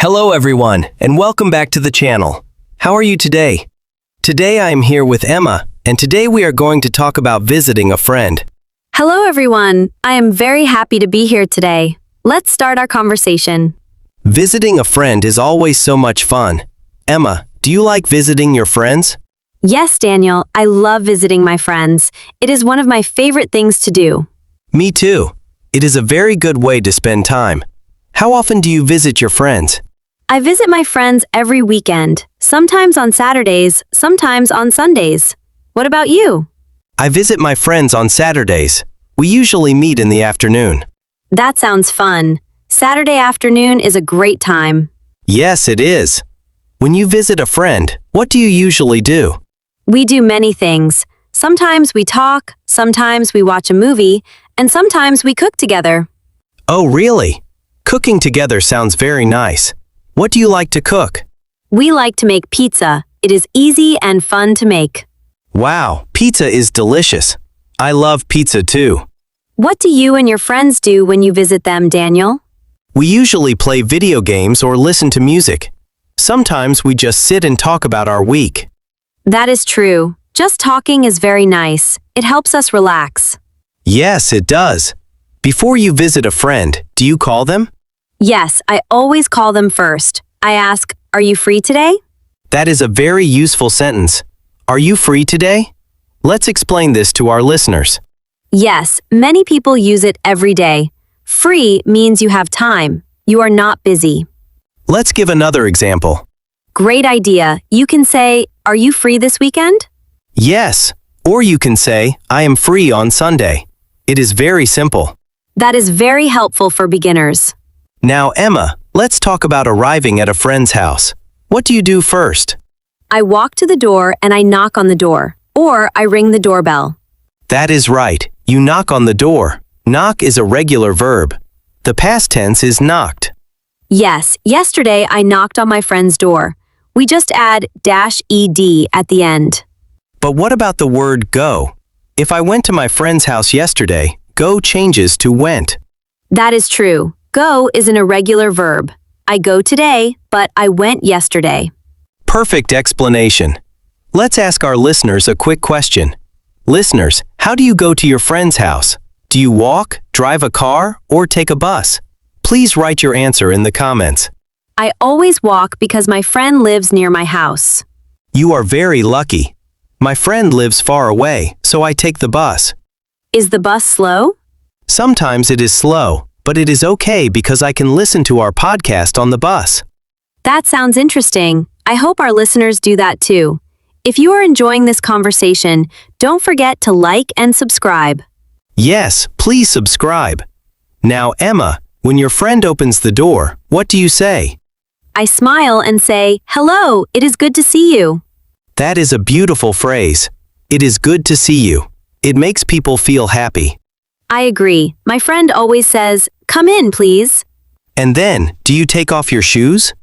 Hello everyone, and welcome back to the channel. How are you today? Today I am here with Emma, and today we are going to talk about visiting a friend. Hello everyone, I am very happy to be here today. Let's start our conversation. Visiting a friend is always so much fun. Emma, do you like visiting your friends? Yes, Daniel, I love visiting my friends. It is one of my favorite things to do. Me too. It is a very good way to spend time. How often do you visit your friends? I visit my friends every weekend, sometimes on Saturdays, sometimes on Sundays. What about you? I visit my friends on Saturdays. We usually meet in the afternoon. That sounds fun. Saturday afternoon is a great time. Yes, it is. When you visit a friend, what do you usually do? We do many things. Sometimes we talk, sometimes we watch a movie, and sometimes we cook together. Oh, really? Cooking together sounds very nice. What do you like to cook? We like to make pizza. It is easy and fun to make. Wow, pizza is delicious. I love pizza too. What do you and your friends do when you visit them, Daniel? We usually play video games or listen to music. Sometimes we just sit and talk about our week. That is true. Just talking is very nice. It helps us relax. Yes, it does. Before you visit a friend, do you call them? Yes, I always call them first. I ask, "Are you free today?" That is a very useful sentence. Are you free today? Let's explain this to our listeners. Yes, many people use it every day. Free means you have time. You are not busy. Let's give another example. Great idea. You can say, "Are you free this weekend?" Yes, or you can say, I am free on Sunday. It is very simple. That is very helpful for beginners. Now, Emma, let's talk about arriving at a friend's house. What do you do first? I walk to the door and I knock on the door, or I ring the doorbell. That is right. You knock on the door. Knock is a regular verb. The past tense is knocked. Yes, yesterday I knocked on my friend's door. We just add -ed at the end. But what about the word go? If I went to my friend's house yesterday, go changes to went. That is true. Go is an irregular verb. I go today, but I went yesterday. Perfect explanation. Let's ask our listeners a quick question. Listeners, how do you go to your friend's house? Do you walk, drive a car, or take a bus? Please write your answer in the comments. I always walk because my friend lives near my house. You are very lucky. My friend lives far away, so I take the bus. Is the bus slow? Sometimes it is slow, but it is okay because I can listen to our podcast on the bus. That sounds interesting. I hope our listeners do that too. If you are enjoying this conversation, don't forget to like and subscribe. Yes, please subscribe. Now, Emma, when your friend opens the door, what do you say? I smile and say, "Hello, it is good to see you." That is a beautiful phrase. It is good to see you. It makes people feel happy. I agree. My friend always says, "Come in, please." And then, do you take off your shoes?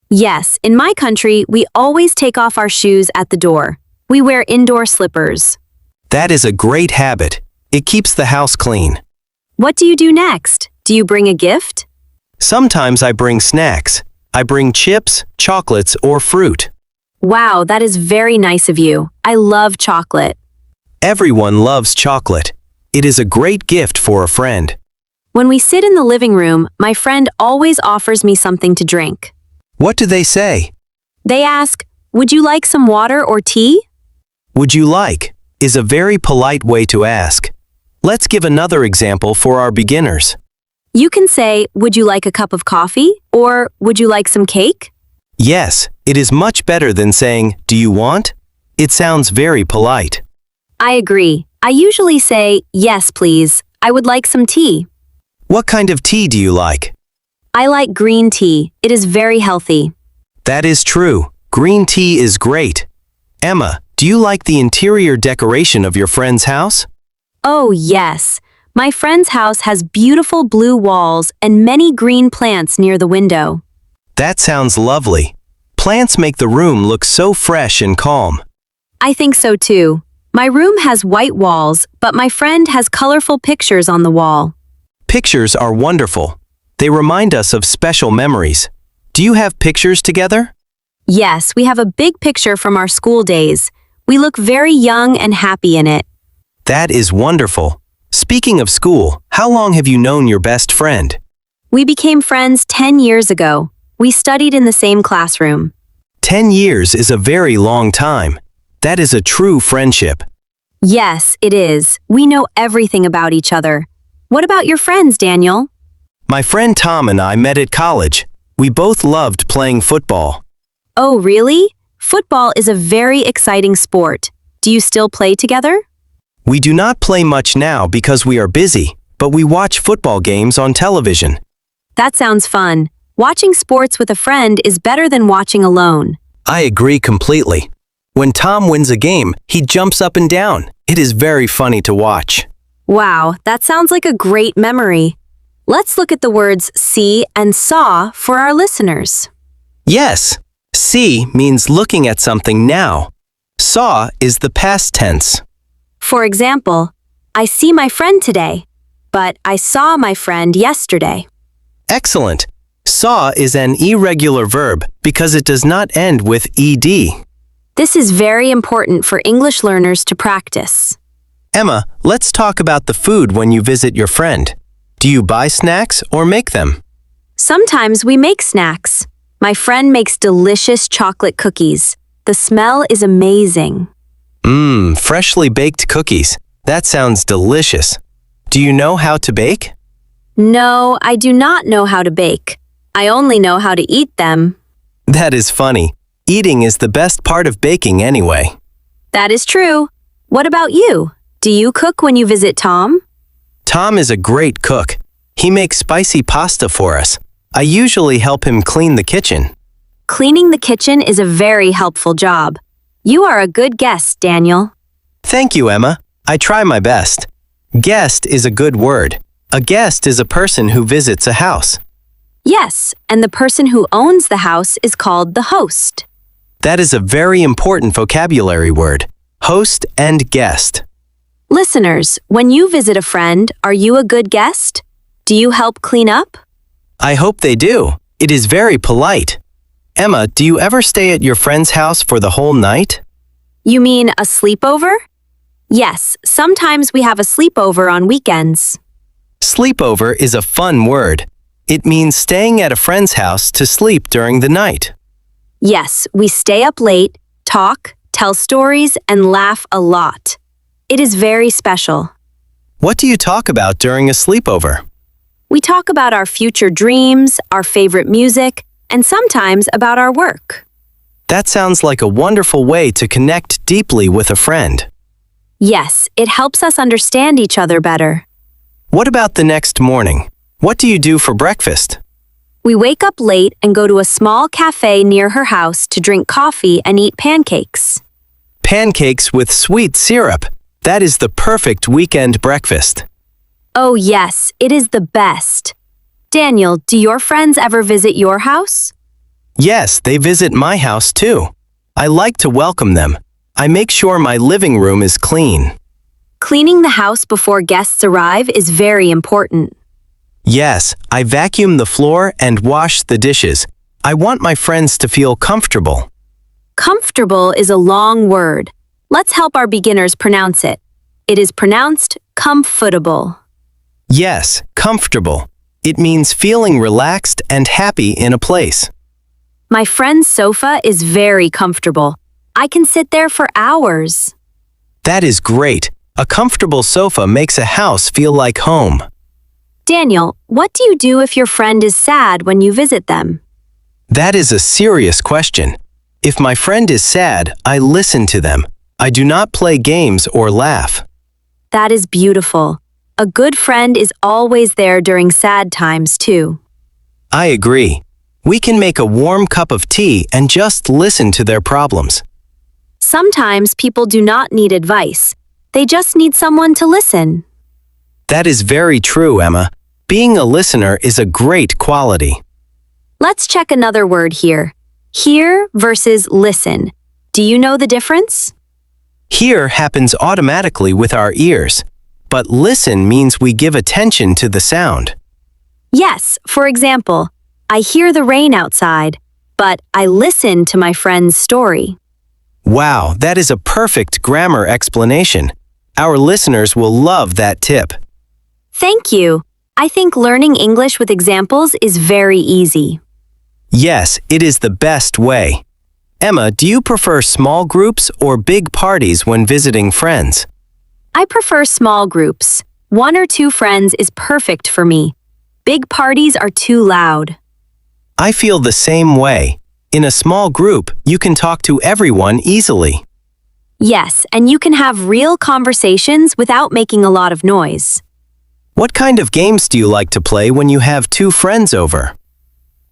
Yes, in my country, we always take off our shoes at the door. We wear indoor slippers. That is a great habit. It keeps the house clean. What do you do next? Do you bring a gift? Sometimes I bring snacks. I bring chips, chocolates, or fruit. Wow, that is very nice of you. I love chocolate. Everyone loves chocolate. It is a great gift for a friend. When we sit in the living room, my friend always offers me something to drink. What do they say? They ask, "Would you like some water or tea?" Would you like is a very polite way to ask. Let's give another example for our beginners. You can say, "Would you like a cup of coffee?" or "Would you like some cake?" Yes, it is much better than saying, "Do you want?" It sounds very polite. I agree. I usually say, "Yes, please. I would like some tea." What kind of tea do you like? I like green tea. It is very healthy. That is true. Green tea is great. Emma, do you like the interior decoration of your friend's house? Oh, yes. My friend's house has beautiful blue walls and many green plants near the window. That sounds lovely. Plants make the room look so fresh and calm. I think so too. My room has white walls, but my friend has colorful pictures on the wall. Pictures are wonderful. They remind us of special memories. Do you have pictures together? Yes, we have a big picture from our school days. We look very young and happy in it. That is wonderful. Speaking of school, how long have you known your best friend? We became friends 10 years ago. We studied in the same classroom. 10 years is a very long time. That is a true friendship. Yes, it is. We know everything about each other. What about your friends, Daniel? My friend Tom and I met at college. We both loved playing football. Oh, really? Football is a very exciting sport. Do you still play together? We do not play much now because we are busy, but we watch football games on television. That sounds fun. Watching sports with a friend is better than watching alone. I agree completely. When Tom wins a game, he jumps up and down. It is very funny to watch. Wow, that sounds like a great memory. Let's look at the words see and saw for our listeners. Yes, see means looking at something now. Saw is the past tense. For example, I see my friend today, but I saw my friend yesterday. Excellent. Saw is an irregular verb because it does not end with ed. This is very important for English learners to practice. Emma, let's talk about the food when you visit your friend. Do you buy snacks or make them? Sometimes we make snacks. My friend makes delicious chocolate cookies. The smell is amazing. Freshly baked cookies. That sounds delicious. Do you know how to bake? No, I do not know how to bake. I only know how to eat them. That is funny. Eating is the best part of baking anyway. That is true. What about you? Do you cook when you visit Tom? Tom is a great cook. He makes spicy pasta for us. I usually help him clean the kitchen. Cleaning the kitchen is a very helpful job. You are a good guest, Daniel. Thank you, Emma. I try my best. Guest is a good word. A guest is a person who visits a house. Yes, and the person who owns the house is called the host. That is a very important vocabulary word. Host and guest. Listeners, when you visit a friend, are you a good guest? Do you help clean up? I hope they do. It is very polite. Emma, do you ever stay at your friend's house for the whole night? You mean a sleepover? Yes, sometimes we have a sleepover on weekends. Sleepover is a fun word. It means staying at a friend's house to sleep during the night. Yes, we stay up late, talk, tell stories, and laugh a lot. It is very special. What do you talk about during a sleepover? We talk about our future dreams, our favorite music, and sometimes about our work. That sounds like a wonderful way to connect deeply with a friend. Yes, it helps us understand each other better. What about the next morning? What do you do for breakfast? We wake up late and go to a small cafe near her house to drink coffee and eat pancakes. Pancakes with sweet syrup. That is the perfect weekend breakfast. Oh yes, it is the best. Daniel, do your friends ever visit your house? Yes, they visit my house too. I like to welcome them. I make sure my living room is clean. Cleaning the house before guests arrive is very important. Yes, I vacuum the floor and wash the dishes. I want my friends to feel comfortable. Comfortable is a long word. Let's help our beginners pronounce it. It is pronounced comfortable. Yes, comfortable. It means feeling relaxed and happy in a place. My friend's sofa is very comfortable. I can sit there for hours. That is great. A comfortable sofa makes a house feel like home. Daniel, what do you do if your friend is sad when you visit them? That is a serious question. If my friend is sad, I listen to them. I do not play games or laugh. That is beautiful. A good friend is always there during sad times, too. I agree. We can make a warm cup of tea and just listen to their problems. Sometimes people do not need advice. They just need someone to listen. That is very true, Emma. Being a listener is a great quality. Let's check another word here. Hear versus listen. Do you know the difference? Hear happens automatically with our ears, but listen means we give attention to the sound. Yes, for example, I hear the rain outside, but I listen to my friend's story. Wow, that is a perfect grammar explanation. Our listeners will love that tip. Thank you. I think learning English with examples is very easy. Yes, it is the best way. Emma, do you prefer small groups or big parties when visiting friends? I prefer small groups. 1 or 2 friends is perfect for me. Big parties are too loud. I feel the same way. In a small group, you can talk to everyone easily. Yes, and you can have real conversations without making a lot of noise. What kind of games do you like to play when you have 2 friends over?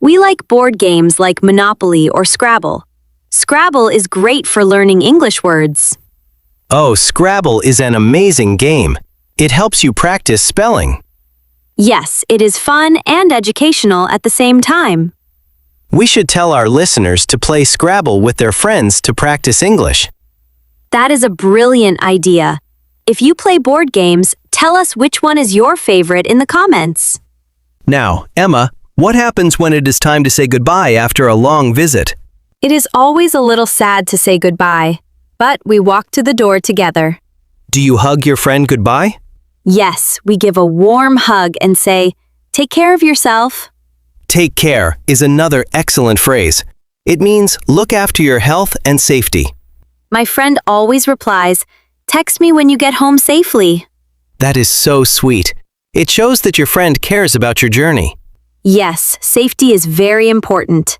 We like board games like Monopoly or Scrabble. Scrabble is great for learning English words. Oh, Scrabble is an amazing game. It helps you practice spelling. Yes, it is fun and educational at the same time. We should tell our listeners to play Scrabble with their friends to practice English. That is a brilliant idea. If you play board games, tell us which one is your favorite in the comments. Now, Emma, what happens when it is time to say goodbye after a long visit? It is always a little sad to say goodbye, but we walk to the door together. Do you hug your friend goodbye? Yes, we give a warm hug and say, "Take care of yourself." Take care is another excellent phrase. It means look after your health and safety. My friend always replies, "Text me when you get home safely." That is so sweet. It shows that your friend cares about your journey. Yes, safety is very important.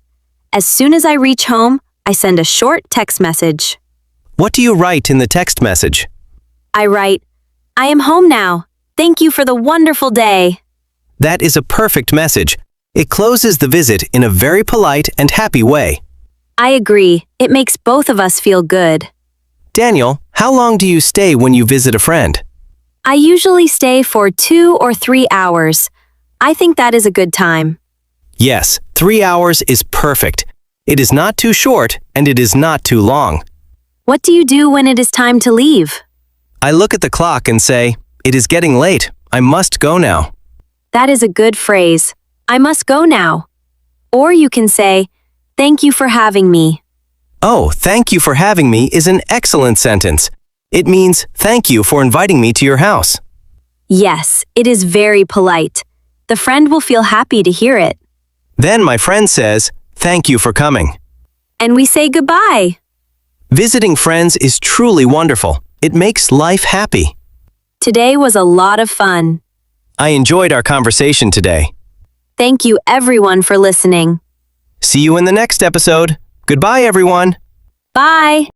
As soon as I reach home, I send a short text message. What do you write in the text message? I write, "I am home now. Thank you for the wonderful day." That is a perfect message. It closes the visit in a very polite and happy way. I agree. It makes both of us feel good. Daniel, how long do you stay when you visit a friend? I usually stay for 2 or 3 hours. I think that is a good time. Yes, 3 hours is perfect. It is not too short and it is not too long. What do you do when it is time to leave? I look at the clock and say, "It is getting late. I must go now." That is a good phrase. I must go now. Or you can say, "Thank you for having me." Oh, thank you for having me is an excellent sentence. It means thank you for inviting me to your house. Yes, it is very polite. The friend will feel happy to hear it. Then my friend says, "Thank you for coming." And we say goodbye. Visiting friends is truly wonderful. It makes life happy. Today was a lot of fun. I enjoyed our conversation today. Thank you everyone for listening. See you in the next episode. Goodbye, everyone. Bye.